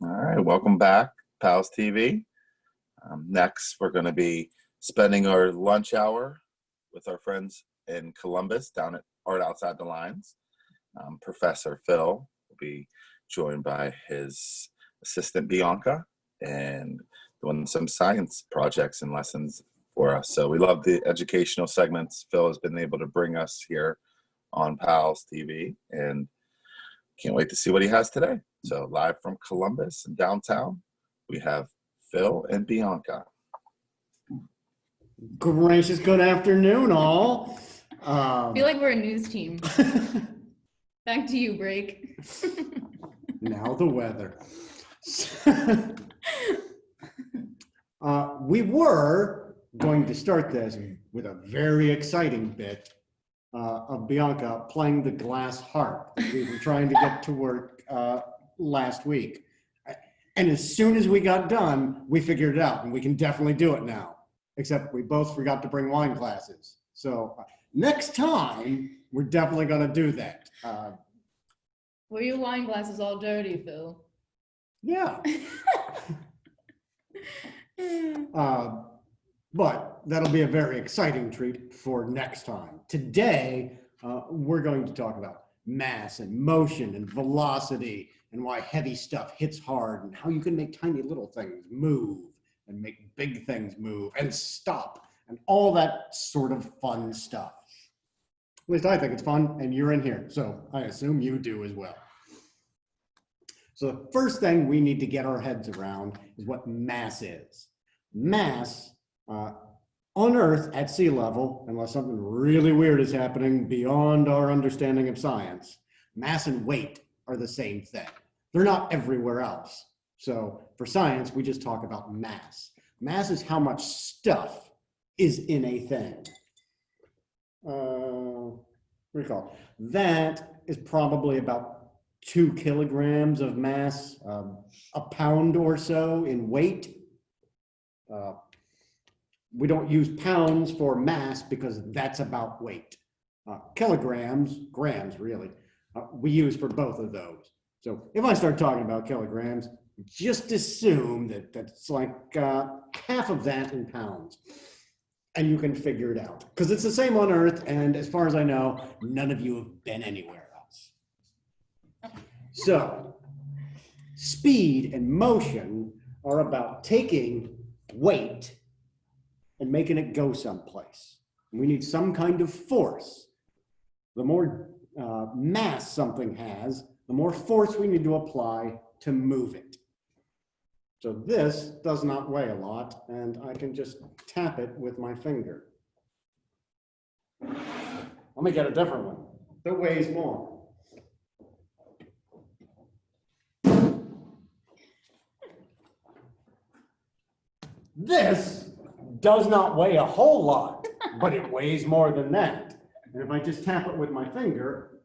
All right, welcome back, PALS TV. Next, we're going to be spending our lunch hour with our friends in Columbus down at Art Outside the Lines. Professor Phil will be joined by his assistant Bianca and doing some science projects and lessons for us. So we love the educational segments Phil has been able to bring us here on PALS TV, and can't wait to see what he has today. So live from Columbus and downtown, we have Phil and Bianca. Gracious good afternoon, all. I feel like we're a news team. Back to you, Break. Now the weather. We were going to start this with a very exciting bit of Bianca playing the glass harp that we were trying to get to work last week. And as soon as we got done, we figured it out, and we can definitely do it now. Except we both forgot to bring wine glasses. So next time, we're definitely going to do that. Were your wine glasses all dirty, Phil? Yeah. But that'll be a very exciting treat for next time. Today, we're going to talk about mass and motion and velocity and why heavy stuff hits hard and how you can make tiny little things move and make big things move and stop and all that sort of fun stuff. At least I think it's fun, and you're in here, so I assume you do as well. So the first thing we need to get our heads around is what mass is. Mass on Earth at sea level, unless something really weird is happening beyond our understanding of science, mass and weight are the same thing. They're not everywhere else. So for science, we just talk about mass. Mass is how much stuff is in a thing. Recall. That is probably about 2 kilograms of mass, a pound or so in weight. We don't use pounds for mass because that's about weight. Kilograms, grams really, we use for both of those. So if I start talking about kilograms, just assume that that's like half of that in pounds. And you can figure it out. Because it's the same on Earth, and as far as I know, none of you have been anywhere else. So, speed and motion are about taking weight and making it go someplace. We need some kind of force. The more mass something has, the more force we need to apply to move it. So this does not weigh a lot, and I can just tap it with my finger. Let me get a different one that weighs more. This does not weigh a whole lot, but it weighs more than that. And if I just tap it with my finger,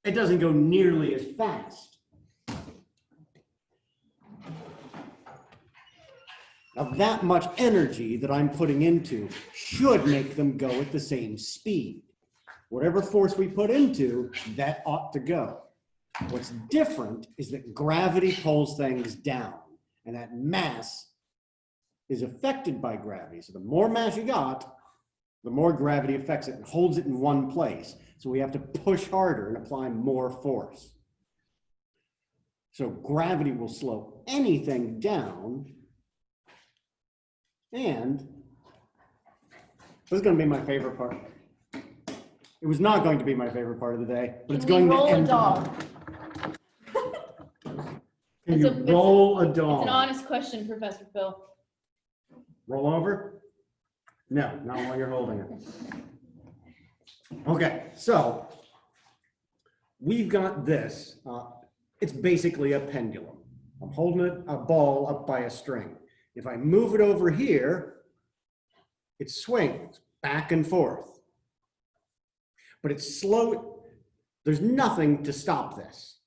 it doesn't go nearly as fast. Now that much energy that I'm putting into should make them go at the same speed. Whatever force we put into, that ought to go. What's different is that gravity pulls things down, and that mass is affected by gravity. So the more mass you got, the more gravity affects it and holds it in one place. So we have to push harder and apply more force. So gravity will slow anything down. And this is going to be my favorite part. It was not going to be my favorite part of the day, but it's going to end. Roll a dog. Can you roll a dog? It's an honest question, Professor Phil. Roll over? No, not while you're holding it. Okay, so we've got this. It's basically a pendulum. I'm holding a ball up by a string. If I move it over here, it swings back and forth. But it's slow. There's nothing to stop this.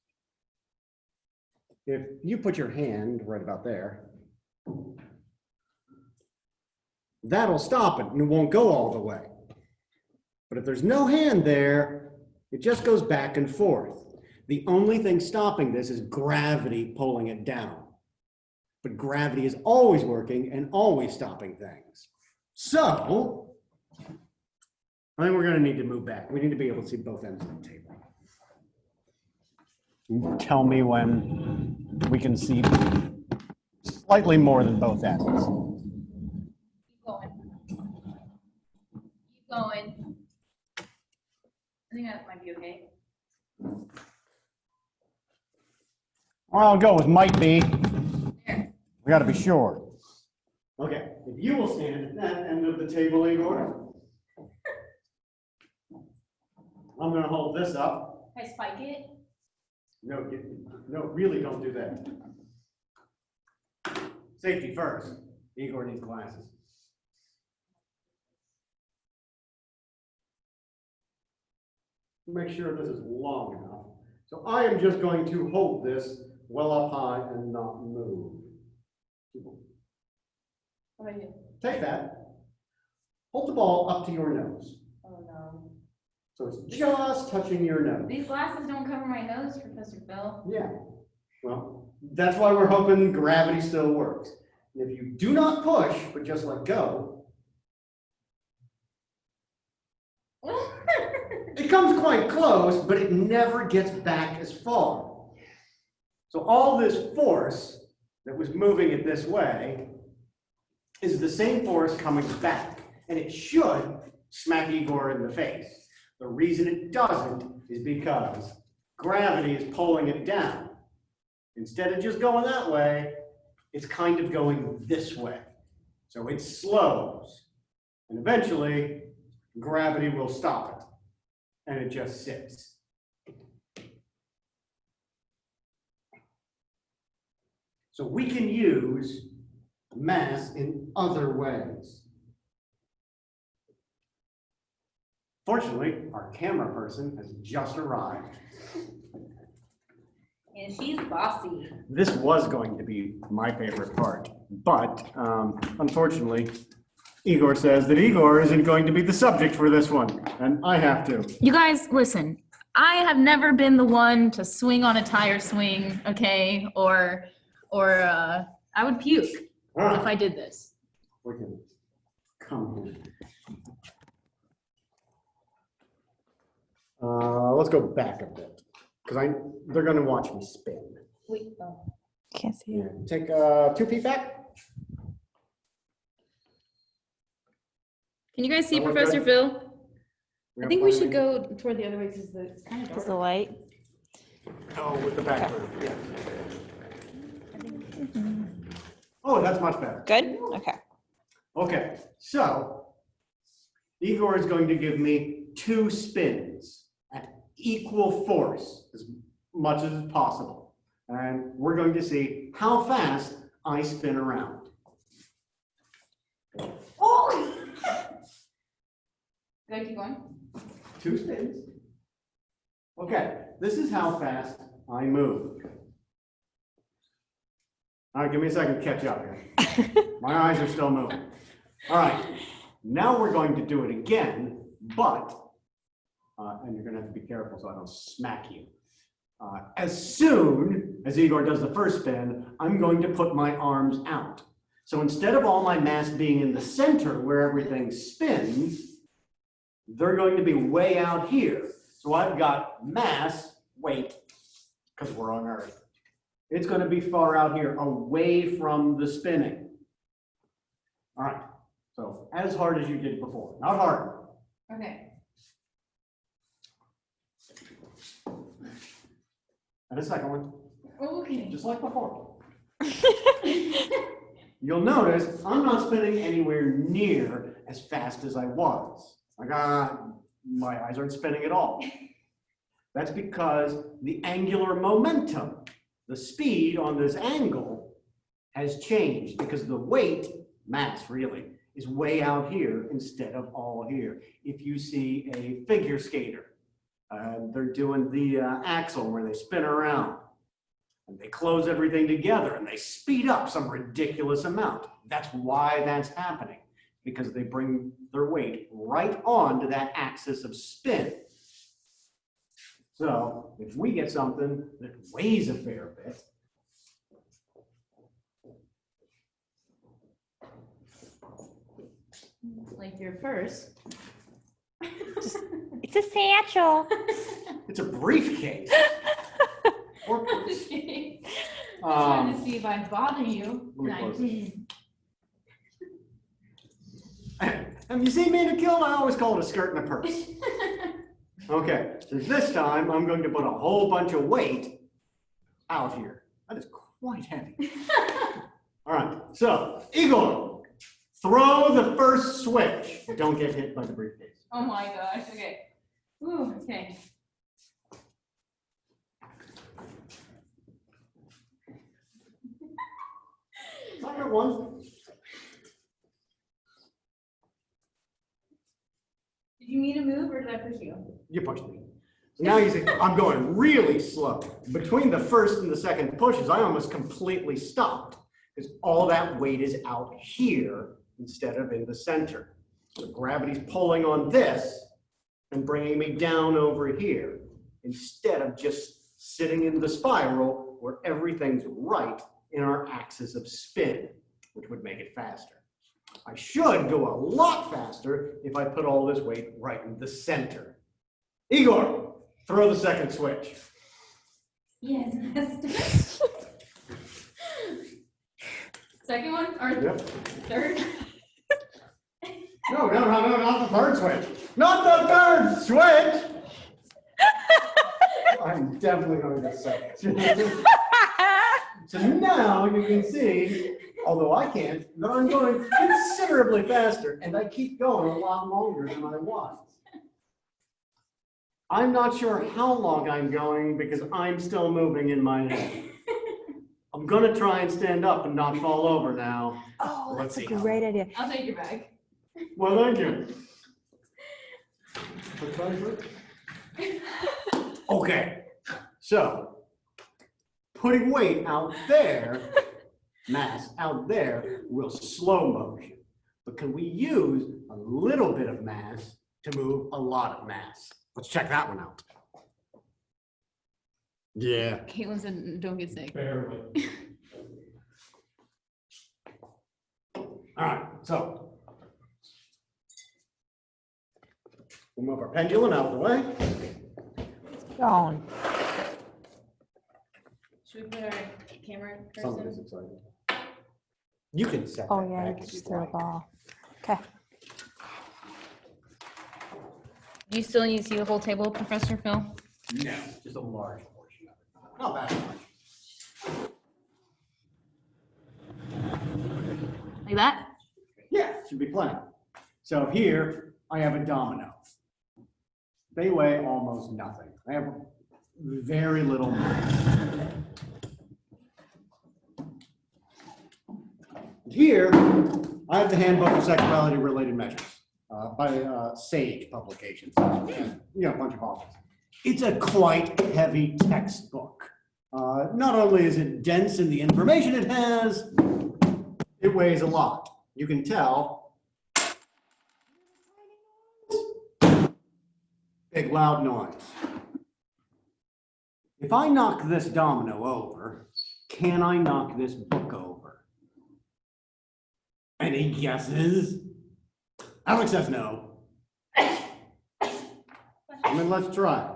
If you put your hand right about there, that'll stop it and it won't go all the way. But if there's no hand there, it just goes back and forth. The only thing stopping this is gravity pulling it down. but gravity is always working and always stopping things. So I think we're going to need to move back. We need to be able to see both ends of the table. Tell me when we can see slightly more than both ends. Keep going. Keep going. I think that might be okay. Well, I'll go with might be. There. We got to be sure. Okay, if you will stand at that end of the table, Igor. I'm going to hold this up. Can I spike it? No, really don't do that. Safety first. Igor needs glasses. Make sure this is long enough. So I am just going to hold this well up high and not move. What do I do? Take that. Hold the ball up to your nose. Oh no. So it's just touching your nose. These glasses don't cover my nose, Professor Phil. Yeah. Well, that's why we're hoping gravity still works. And if you do not push, but just let go, it comes quite close, but it never gets back as far. So all this force that was moving it this way is the same force coming back, and it should smack Igor in the face. The reason it doesn't is because gravity is pulling it down. Instead of just going that way, it's kind of going this way. So it slows, and eventually gravity will stop it, and it just sits. So we can use mass in other ways. Fortunately, our camera person has just arrived. And she's bossy. This was going to be my favorite part, but unfortunately, Igor says that Igor isn't going to be the subject for this one, and I have to. You guys, listen. I have never been the one to swing on a tire swing, okay? Or I would puke if I did this. We can come here. Let's go back a bit, because they're going to watch me spin. Wait, oh. Can't see Yeah. it. Take 2 feet back. Can you guys see That look Professor good? Phil? I think we should go. go toward the other way because it's kind of Is the dark. light? Oh, with the background. Yeah. Oh, that's much better. Good? Okay. Okay, so Igor is going to give me 2 spins at equal force, as much as is possible. And we're going to see how fast I spin around. Oh! Good, keep going. 2 spins. Okay, this is how fast I move. All right, give me a second to catch up here. My eyes are still moving. All right, now we're going to do it again, but, and you're gonna have to be careful so I don't smack you. As soon as Igor does the first spin, I'm going to put my arms out. So instead of all my mass being in the center where everything spins, they're going to be way out here. So I've got mass, weight, because we're on Earth. It's going to be far out here, away from the spinning. All right, so as hard as you did before, not harder. Okay. And a second one, Okay. just like before. You'll notice I'm not spinning anywhere near as fast as I was. Like, my eyes aren't spinning at all. That's because the angular momentum, the speed on this angle, has changed because the weight, mass really, is way out here instead of all here. If you see a figure skater, they're doing the axle where they spin around and they close everything together and they speed up some ridiculous amount. That's why that's happening, because they bring their weight right onto that axis of spin. So if we get something that weighs a fair bit, with your purse. It's a satchel. It's a briefcase. Or I'm purse. just kidding. Just trying to Um, see if I bother you. let me And close I- and you see me in a kiln, I always call it a skirt and a purse. Okay, so this time I'm going to put a whole bunch of weight out here. That is quite heavy. All right, so Igor, throw the first switch. Don't get hit by the briefcase. Oh my gosh. Okay. Ooh, okay. Number one. Did you need to move or did I push you? You pushed me. So now you see, I'm going really slow. Between the first and the second pushes, I almost completely stopped because all that weight is out here instead of in the center. So gravity's pulling on this and bringing me down over here instead of just sitting in the spiral where everything's right in our axis of spin, which would make it faster. I should go a lot faster if I put all this weight right in the center. Igor, throw the second switch. Yes, master. Second one or Yep. third? No, not the third switch. Not the third switch! I'm definitely going to say it. So now you can see, although I can't, that I'm going considerably faster, and I keep going a lot longer than I was. I'm not sure how long I'm going because I'm still moving in my head. I'm going to try and stand up and not fall over now. Oh, Let's that's a see how great idea. I'll take your bag. Well, thank you. Okay, so putting weight out there, mass out there, will slow motion. But can we use a little bit of mass to move a lot of mass? Let's check that one out. Yeah. Caitlin said, don't get sick. Barely. All right, so we'll move our pendulum out of the way. Gone. Should we put our camera Somebody's person? excited. You can set Oh that yeah, you back could if just you'd throw like. the ball. Okay. Do you still need to see the whole table, Professor Phil? No, just a large portion of it. Not that much. Like that? Yeah, should be plenty. So here I have a domino. They weigh almost nothing. I have very little mass. Here I have the Handbook of Sexuality Related Measures by Sage Publications. You know, a bunch of authors. It's a quite heavy textbook. Not only is it dense in the information it has, it weighs a lot. You can tell. Big loud noise. If I knock this domino over, can I knock this book over? Any guesses? Alex says no. I mean, let's try.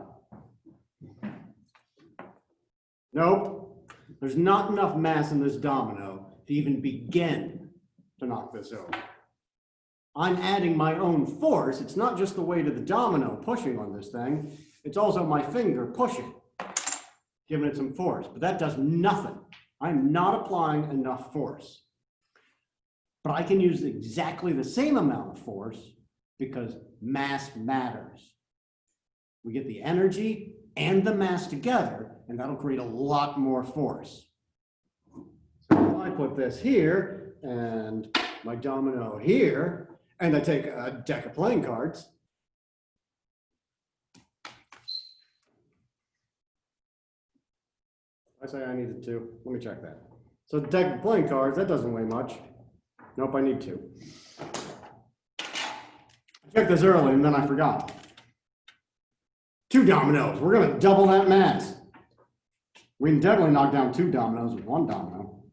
Nope. There's not enough mass in this domino to even begin to knock this over. I'm adding my own force. It's not just the weight of the domino pushing on this thing. It's also my finger pushing, giving it some force. But that does nothing. I'm not applying enough force. But I can use exactly the same amount of force because mass matters. We get the energy and the mass together, and that'll create a lot more force. So if I put this here and my domino here, and I take a deck of playing cards, I say I needed two. Let me check that. So the deck of playing cards, that doesn't weigh much. Nope, I need two. I checked this early and then I forgot. 2 dominoes. We're going to double that mass. We can definitely knock down 2 dominoes with 1 domino.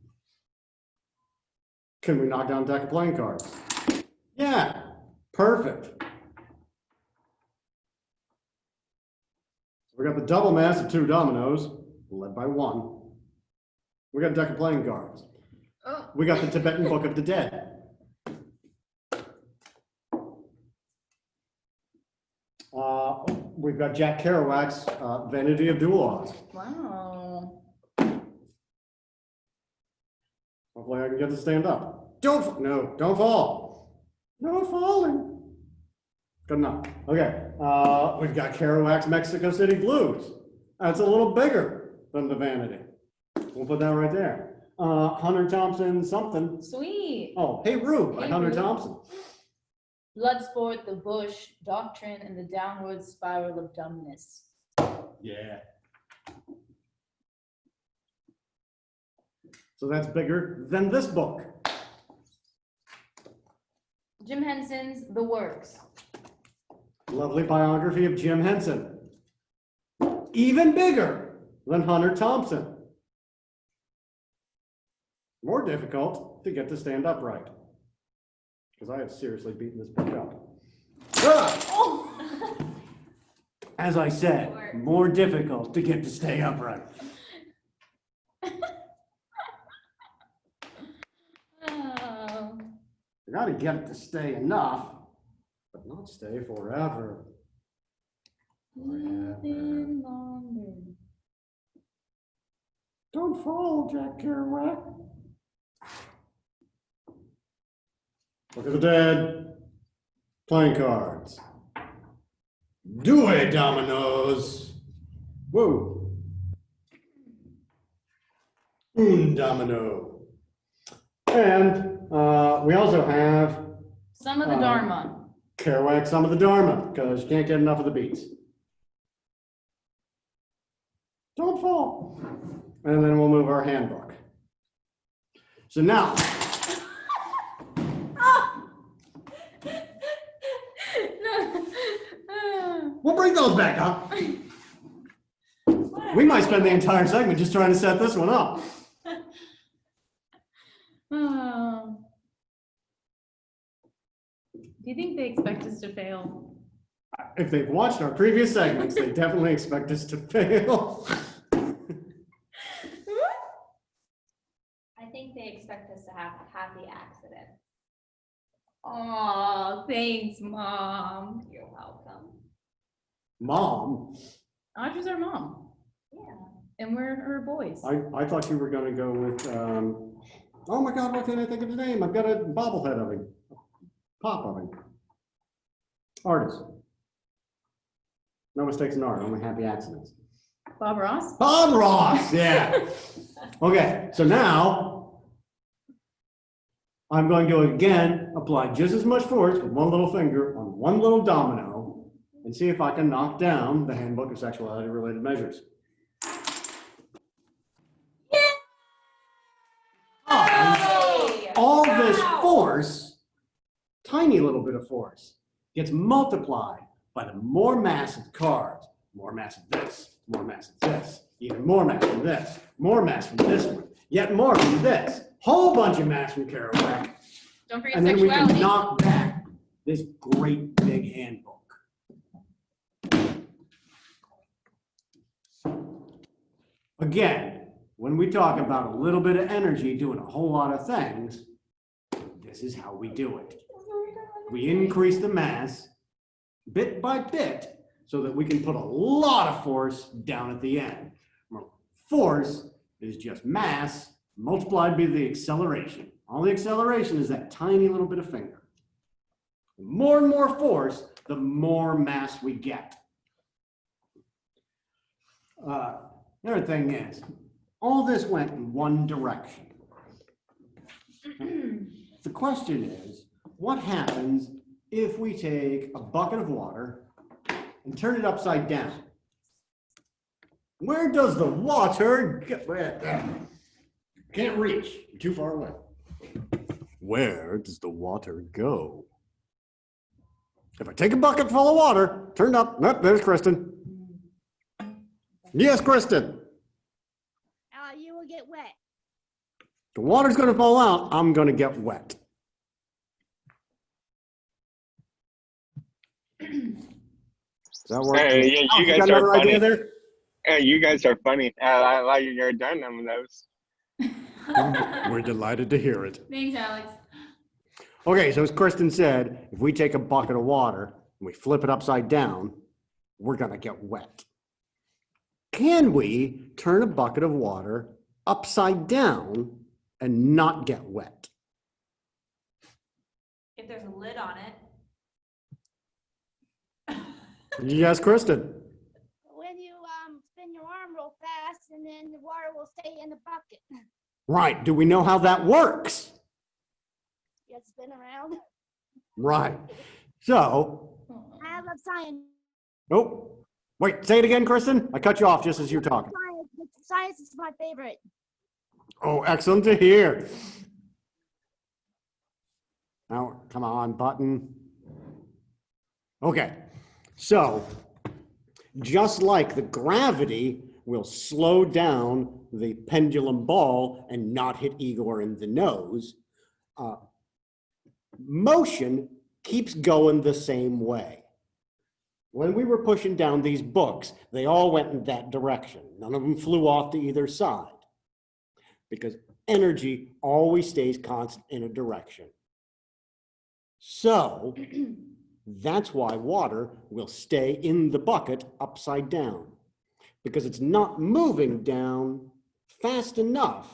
Can we knock down a deck of playing cards? Yeah, Perfect. We got the double mass of 2 dominoes, led by 1. We got a deck of playing cards. Oh. We got the Tibetan Book of the Dead. We've got Jack Kerouac's Vanity of Duologues. Wow. Hopefully I can get to stand up. Don't fall. No falling. Good enough. Okay. We've got Kerouac's Mexico City Blues. That's a little bigger than the Vanity. We'll put that right there. Hunter Thompson something. Sweet. Oh, Hey Rube by Hey Hunter Rube. Thompson. Bloodsport, The Bush, Doctrine, and the Downward Spiral of Dumbness. Yeah. So that's bigger than this book. Jim Henson's The Works. Lovely biography of Jim Henson. Even bigger than Hunter Thompson. More difficult to get to stand upright. Because I have seriously beaten this book up. Ah! Oh. As I said, more difficult to get to stay upright. Oh. You gotta get it to stay enough, but not stay forever. Living longer. Don't fall, Jack Kerouac. Look at the Dead. Playing cards. Due dominoes. Whoa. Un domino. And we also have Some of the Dharma. Kerouac, Some of the Dharma, because you can't get enough of the beats. Don't fall. And then we'll move our handbook. So now, we'll bring those back up. We might spend the entire segment just trying to set this one up. Oh. Do you think they expect us to fail? If they've watched our previous segments, they definitely expect us to fail. I think they expect us to have a happy accident. Oh, thanks, Mom. You're welcome. Mom, Audra's our mom, Yeah. and we're her boys. I thought you were going to go with, oh my God, what can I think of his name? I've got a bobblehead of him. Pop of him. Artist. No mistakes in art, only happy accidents. Bob Ross? Bob Ross, yeah. Okay, so now I'm going to again apply just as much force with one little finger on one little domino and see if I can knock down the Handbook of Sexuality Related Measures. All this force, tiny little bit of force, gets multiplied by the more mass of the cards. More mass of this, more mass of this, even more mass from this, more mass from this one, yet more from this, whole bunch of mass from Kerouac, Don't forget and then we sexuality. can knock back this great big handbook. Again, when we talk about a little bit of energy doing a whole lot of things, this is how we do it. We increase the mass bit by bit so that we can put a lot of force down at the end. Force is just mass multiplied by the acceleration. All the acceleration is that tiny little bit of finger. The more and more force, the more mass we get. The other thing is, all this went in one direction. The question is, what happens if we take a bucket of water and turn it upside down? Where does the water go? Can't reach, you're too far away. Where does the water go? If I take a bucket full of water, turned up, nope, there's Kristen. Yes, Kristen. You will get wet. The water's gonna fall out, I'm gonna get wet. Does that work? Hey, yeah, Oh, you guys got are another funny. idea there? Hey, you guys are funny. I like you're done on those. We're delighted to hear it. Thanks, Alex. Okay, so as Kristen said, if we take a bucket of water and we flip it upside down, we're gonna get wet. Can we turn a bucket of water upside down and not get wet? If there's a lid on it. Yes, Kristen. When you spin your arm real fast, and then the water will stay in the bucket. Right, do we know how that works? You have to spin around. Right, so, I love science. oh, wait, say it again, Kristen. I cut you off just as you were talking. Science is my favorite. Oh, excellent to hear. Now, come on, button. Okay, so just like the gravity will slow down the pendulum ball and not hit Igor in the nose, motion keeps going the same way. When we were pushing down these books, they all went in that direction. None of them flew off to either side because energy always stays constant in a direction. So that's why water will stay in the bucket upside down, because it's not moving down fast enough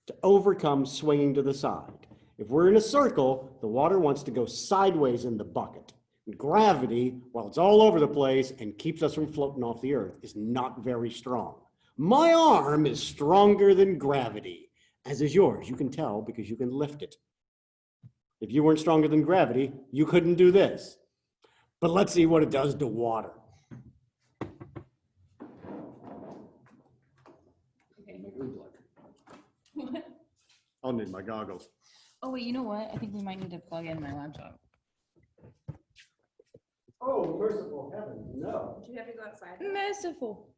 to overcome swinging to the side. If we're in a circle, the water wants to go sideways in the bucket. Gravity, while it's all over the place and keeps us from floating off the earth, is not very strong. My arm is stronger than gravity, as is yours. You can tell because you can lift it. If you weren't stronger than gravity, you couldn't do this. But let's see what it does to water. What? I'll need my goggles. Oh, wait, you know what? I think we might need to plug in my laptop. Oh, merciful heaven, no. Do you have to go outside? Merciful.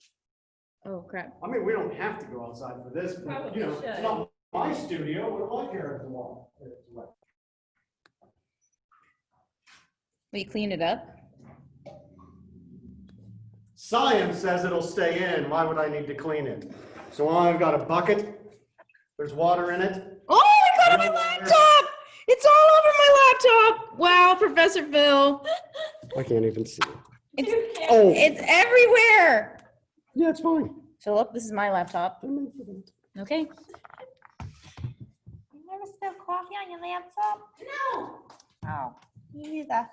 Oh, crap. I mean, we don't have to go outside for this, but, Probably you know, should. it's not my studio. What do I care if the wall is wet? Will you clean it up? Science says it'll stay in. Why would I need to clean it? So I've got a bucket. There's water in it. Oh, I got my laptop! It's all over my laptop! Wow, Professor Phil. I can't even see it. It's everywhere! Yeah, it's fine. Philip, this is my laptop. Okay. You never spilled coffee on your laptop? No. Oh, me either.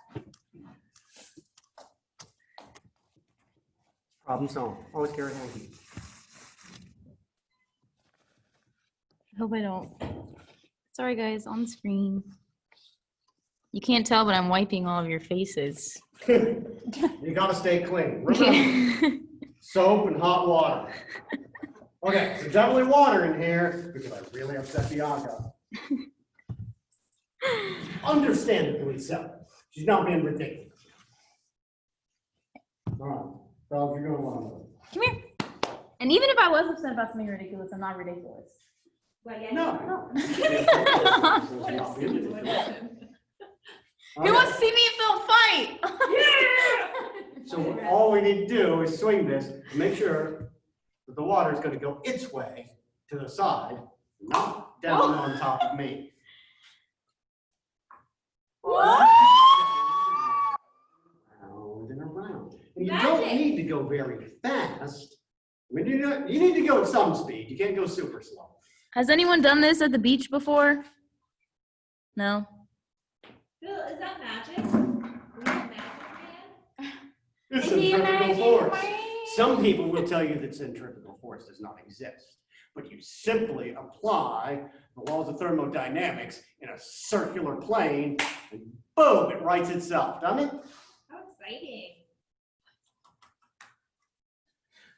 Problem solved. Always carry a hanky. I hope I don't. Sorry, guys, on the screen. You can't tell, but I'm wiping all of your faces. You gotta stay clean. Remember, soap and hot water. Okay, so definitely water in here because I really upset Bianca. Understandably so. She's not being ridiculous. All right, Charles, you're going on. Come here. And even if I was upset about something ridiculous, I'm not ridiculous. Well, yeah, No. Who wants to see me and Phil fight? So all we need to do is swing this and make sure that the water is going to go its way to the side, not down on top of me. What? Round and around. And you don't need to go very fast. I mean, you need to go at some speed. You can't go super slow. Has anyone done this at the beach before? No? Phil, is that magic? Is that magic, man? It's Is he centrifugal imagining force. rain? Some people will tell you that centrifugal force does not exist, but you simply apply the laws of thermodynamics in a circular plane, and boom, it writes itself, doesn't it? How exciting.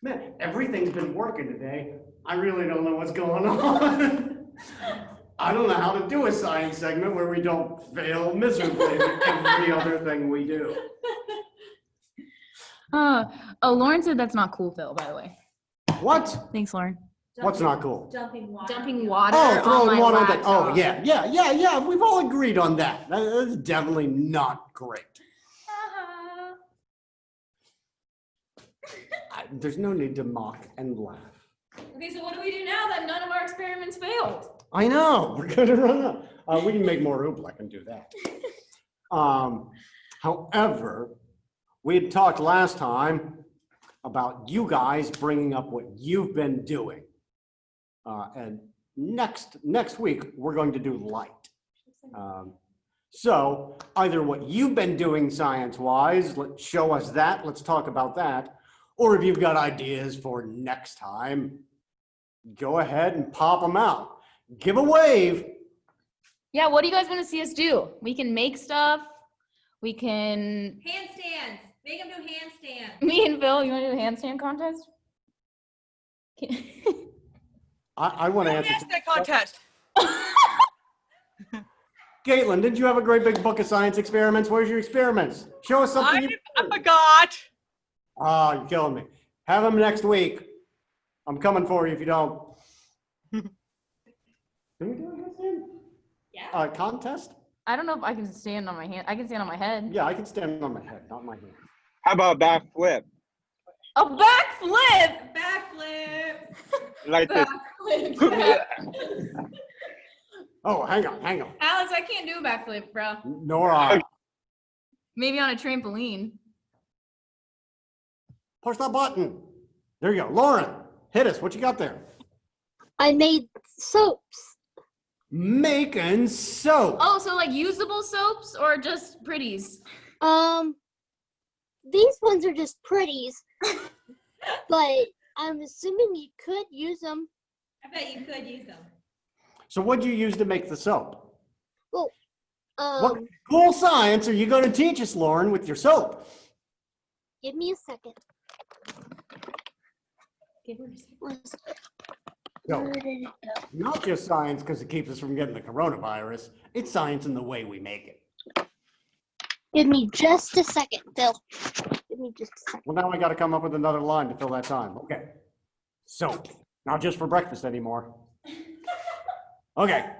Man, everything's been working today. I really don't know what's going on. I don't know how to do a science segment where we don't fail miserably with every other thing we do. Lauren said that's not cool, Phil, by the way. What? Thanks, Lauren. What's not cool? Dumping water. Dumping water Oh, on throwing my water on laptop. Oh, yeah. We've all agreed on that. That's definitely not great. There's no need to mock and laugh. Okay, so what do we do now that none of our experiments failed? I know, we're gonna run out. We can make more oobleck and do that. However, we had talked last time about you guys bringing up what you've been doing. And next week, we're going to do light. So either what you've been doing science-wise, show us that, let's talk about that. Or if you've got ideas for next time, go ahead and pop them out. Give a wave. Yeah, what do you guys want to see us do? We can make stuff. We can. Handstands. Make them do handstands. Me and Phil, you want to do a handstand contest? I want to answer. Handstand contest. Caitlin, didn't you have a great big book of science experiments? Where's your experiments? Show us something. I forgot. Oh, you're killing me. Have them next week. I'm coming for you if you don't. Can we do a handstand? Yeah. Contest? I don't know if I can stand on my hand. I can stand on my head. Yeah, I can stand on my head, not my hand. How about backflip? A backflip! Backflip. Like this. Backflip. Oh, hang on. Alex, I can't do a backflip, bro. Nor I. Maybe on a trampoline. Push that button. There you go. Lauren, hit us. What you got there? I made soaps. Making soap. Oh, so like usable soaps or just pretties? These ones are just pretties, but I'm assuming you could use them. I bet you could use them. So what'd you use to make the soap? What Um, cool science are you going to teach us, Lauren, with your soap? give me a second. Give her a second. No, Where did it go? not just science because it keeps us from getting the coronavirus. It's science in the way we make it. Give me just a second, Phil. Give me just a second. Well, now I got to come up with another line to fill that time. Okay. Soap. Not just for breakfast anymore. Okay.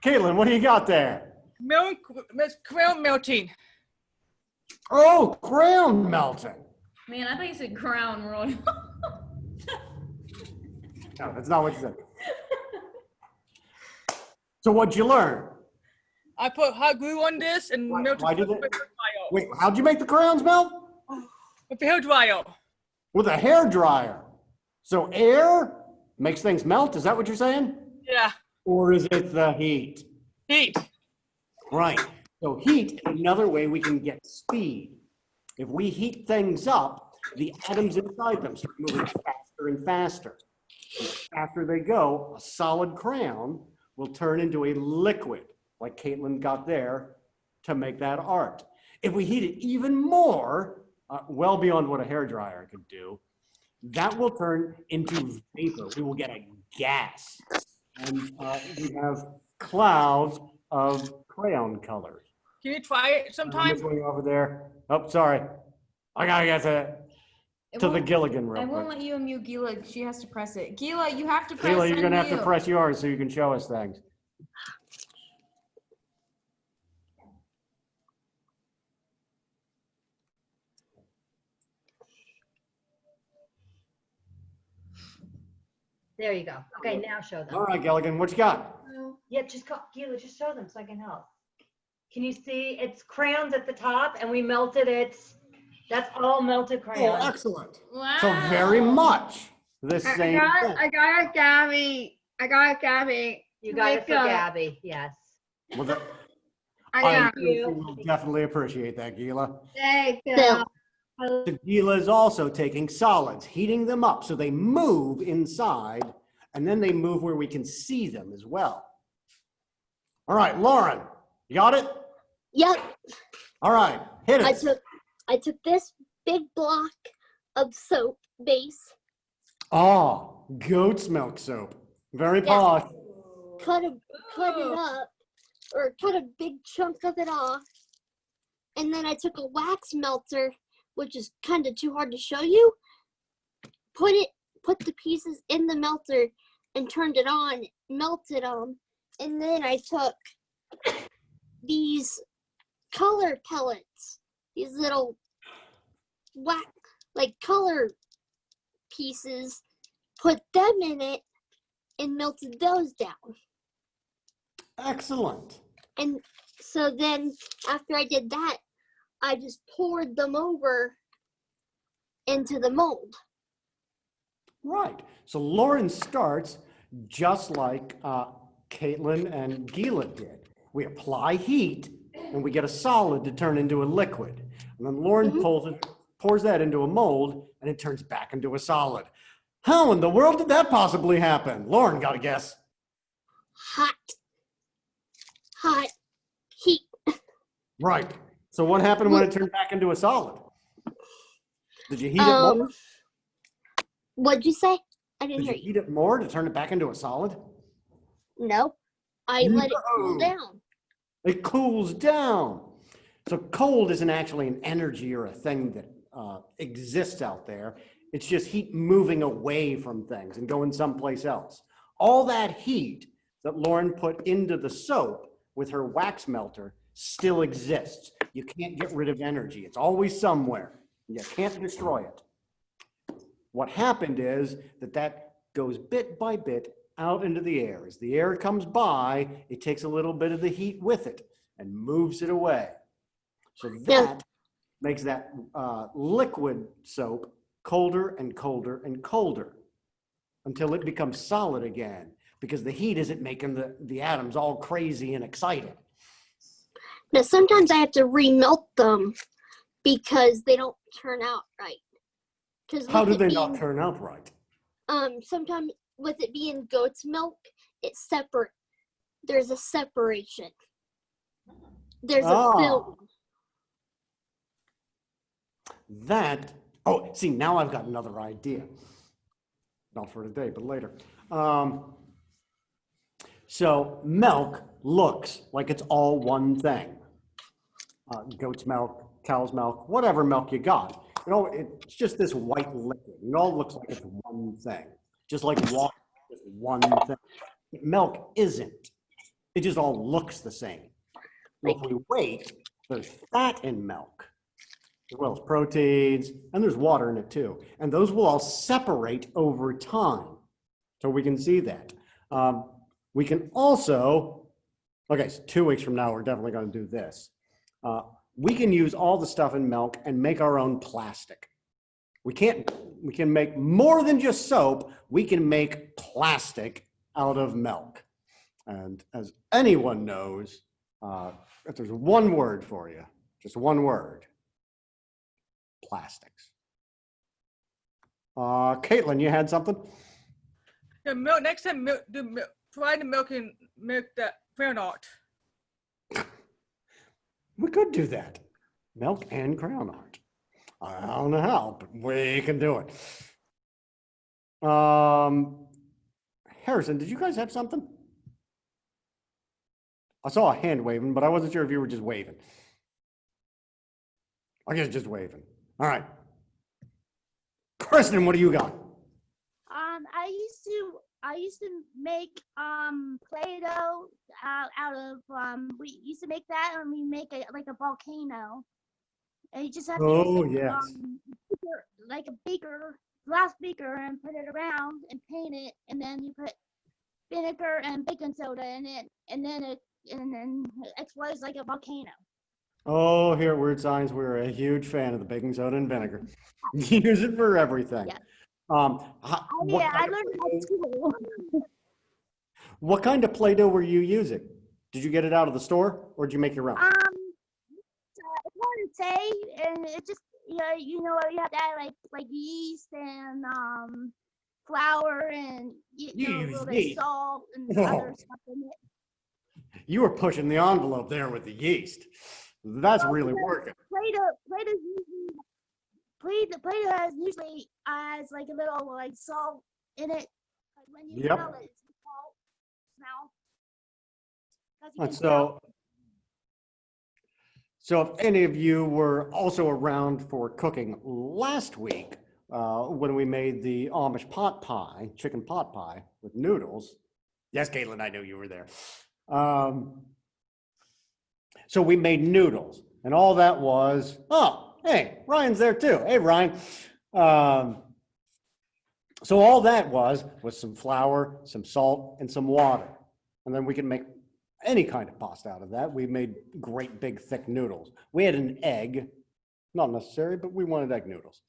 Caitlin, what do you got there? Crown melting. Oh, crown melting. Man, I thought you said crown royal. No, that's not what you said. So what'd you learn? I put hot glue on this and melted why did with it- a hair dryer. Wait, how'd you make the crowns melt? With a hair dryer. With a hair dryer. So air makes things melt, is that what you're saying? Yeah. Or is it the heat? Heat. Right. So heat is another way we can get speed. If we heat things up, the atoms inside them start moving faster and faster. And the faster they go, a solid crayon will turn into a liquid, like Caitlin got there, to make that art. If we heat it even more, well beyond what a hairdryer could do, that will turn into vapor. We will get a gas. And we have clouds of crayon colors. Can you try it sometime? Going over there. Oh, sorry. I gotta get to the Gilligan real I quick. won't let you unmute Gila. She has to press it. Gila, you have to press Sheila, you're gonna have to unmute. press yours so you can show us things. There you go. Okay, now show them. All right, Gilligan, what you got? Yeah, just go, Gila, just show them so I can help. Can you see? It's crayons at the top, and we melted it. That's all melted Oh, crayons. excellent. Wow. So very much the same thing. I got it, Gabby. You got it for Gabby. Yes. Well, I I got you. will definitely appreciate that, Gila. Thank you. Phil. The Gila is also taking solids, heating them up so they move inside, and then they move where we can see them as well. All right, Lauren, you got it? Yep. All right, hit it. I took this big block of soap base, Oh, goat's milk soap. Very Yes. posh. cut it up, or cut a big chunk of it off, and then I took a wax melter, which is kind of too hard to show you. Put the pieces in the melter and turned it on, melted them, and then I took these color pellets, these little color pieces, put them in it, and melted those down. Excellent. And so then after I did that, I just poured them over into the mold. Right. So Lauren starts just like Caitlin and Gila did. We apply heat and we get a solid to turn into a liquid. And then Lauren pours that into a mold and it turns back into a solid. How in the world did that possibly happen? Lauren, got a guess? Hot heat. Right. So what happened when it turned back into a solid? Did you heat it more? What'd you say? I didn't Did hear you you. heat it more to turn it back into a solid? No, I let it cool No. down. It cools down. So cold isn't actually an energy or a thing that exists out there. It's just heat moving away from things and going someplace else. All that heat that Lauren put into the soap with her wax melter still exists. You can't get rid of energy. It's always somewhere. You can't destroy it. What happened is that goes bit by bit out into the air. As the air comes by, it takes a little bit of the heat with it and moves it away. So that makes that liquid soap colder and colder and colder until it becomes solid again, because the heat isn't making the atoms all crazy and excited. Now sometimes I have to remelt them because they don't turn out right. How do they not turn out right? Sometimes with it being goat's milk, it's separate. There's a separation. There's a film. See, now I've got another idea. Not for today, but later. So milk looks like it's all one thing. Goat's milk, cow's milk, whatever milk you got. You know, it's just this white liquid. It all looks like it's one thing. Just like water is one thing. Milk isn't. It just all looks the same. If we wait, there's fat in milk, as well as proteins, and there's water in it too. And those will all separate over time. So we can see that. We can also, okay, so 2 weeks from now, we're definitely going to do this. We can use all the stuff in milk and make our own plastic. We can make more than just soap. We can make plastic out of milk. And as anyone knows, if there's one word for you, just one word, plastics. Caitlin, you had something? The milk, next time, try the milk and make the crown art. We could do that. Milk and crown art. I don't know how, but we can do it. Harrison, did you guys have something? I saw a hand waving, but I wasn't sure if you were just waving. I guess just waving. All right. Kristen, what do you got? I used to make Play-Doh out of we used to make that and we make it like a volcano. And you just have to use like a beaker, glass beaker, and put it around and paint it, and then you put vinegar and baking soda in it, and then it explodes like a volcano. Oh, here at Weird Science, we're a huge fan of the baking soda and vinegar. Use it for everything. Yeah. I learned that at school. What kind of Play-Doh were you using? Did you get it out of the store, or did you make your own? It's hard to say, and it just you have to add like yeast and flour and a little bit of salt and other stuff in it. You were pushing the envelope there with the yeast. That's really working. Play-Doh has usually has like a little like salt in it. Like when you smell it, it's salt smell. And so if any of you were also around for cooking last week, when we made the Amish pot pie, chicken pot pie with noodles. Yes, Caitlin, I know you were there. So we made noodles, and all that was, hey, Ryan's there too. Hey, Ryan. So all that was some flour, some salt, and some water. And then we can make any kind of pasta out of that. We made great big thick noodles. We had an egg, not necessary, but we wanted egg noodles.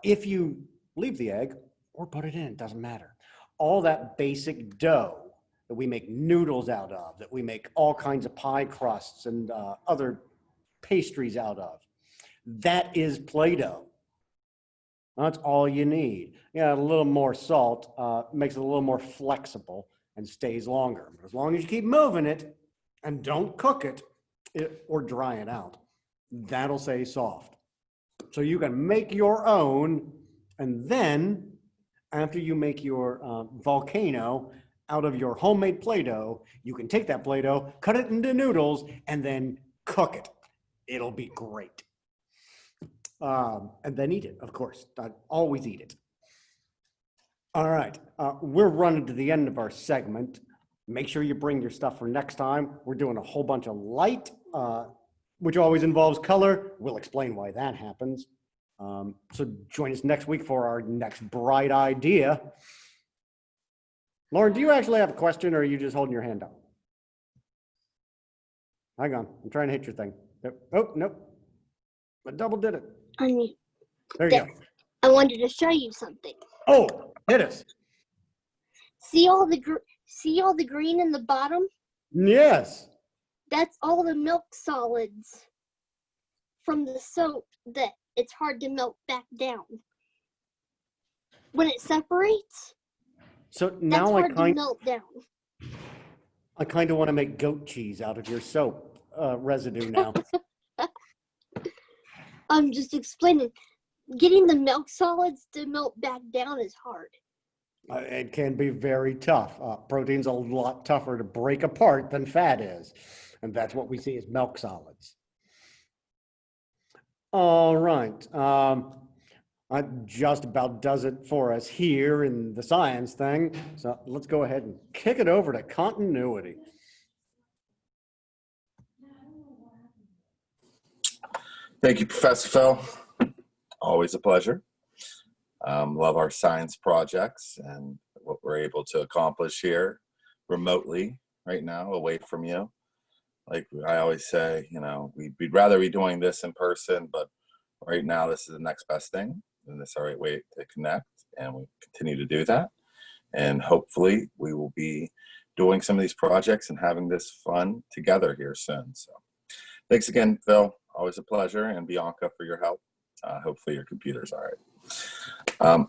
If you leave the egg or put it in, it doesn't matter. All that basic dough that we make noodles out of, that we make all kinds of pie crusts and other pastries out of, that is Play-Doh. That's all you need. Yeah, a little more salt makes it a little more flexible and stays longer. But as long as you keep moving it and don't cook it or dry it out, that'll stay soft. So you can make your own, and then after you make your volcano out of your homemade Play-Doh, you can take that Play-Doh, cut it into noodles, and then cook it. It'll be great. And then eat it, of course. I always eat it. All right, we're running to the end of our segment. Make sure you bring your stuff for next time. We're doing a whole bunch of light, which always involves color. We'll explain why that happens. So join us next week for our next bright idea. Lauren, do you actually have a question, or are you just holding your hand up? Hang on, I'm trying to hit your thing. Oh, nope. I double did it. There you go. I wanted to show you something. Oh, hit us. See all the green in the bottom? Yes. That's all the milk solids from the soap that it's hard to melt back down. When it separates, So that's now hard to melt down. I kind of want to make goat cheese out of your soap residue now. I'm just explaining. Getting the milk solids to melt back down is hard. It can be very tough. Protein's a lot tougher to break apart than fat is. And that's what we see as milk solids. All right. That just about does it for us here in the science thing. So let's go ahead and kick it over to continuity. Thank you, Professor Phil. Always a pleasure. Love our science projects and what we're able to accomplish here remotely right now, away from you. Like I always say, you know, we'd rather be doing this in person, but right now this is the next best thing, and this is the right way to connect, and we continue to do that. And hopefully we will be doing some of these projects and having this fun together here soon. So thanks again, Phil. Always a pleasure, and Bianca for your help. Hopefully your computer's all right.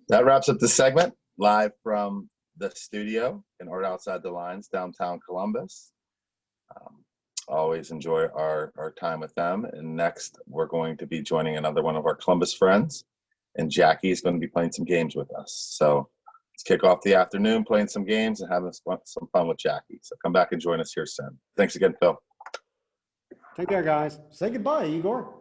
That wraps up the segment live from the studio in Art Outside the Lines, downtown Columbus. Always enjoy our time with them. And next, we're going to be joining another one of our Columbus friends, and Jackie is going to be playing some games with us. So let's kick off the afternoon playing some games and having some fun with Jackie. So come back and join us here soon. Thanks again, Phil. Take care, guys. Say goodbye, Igor.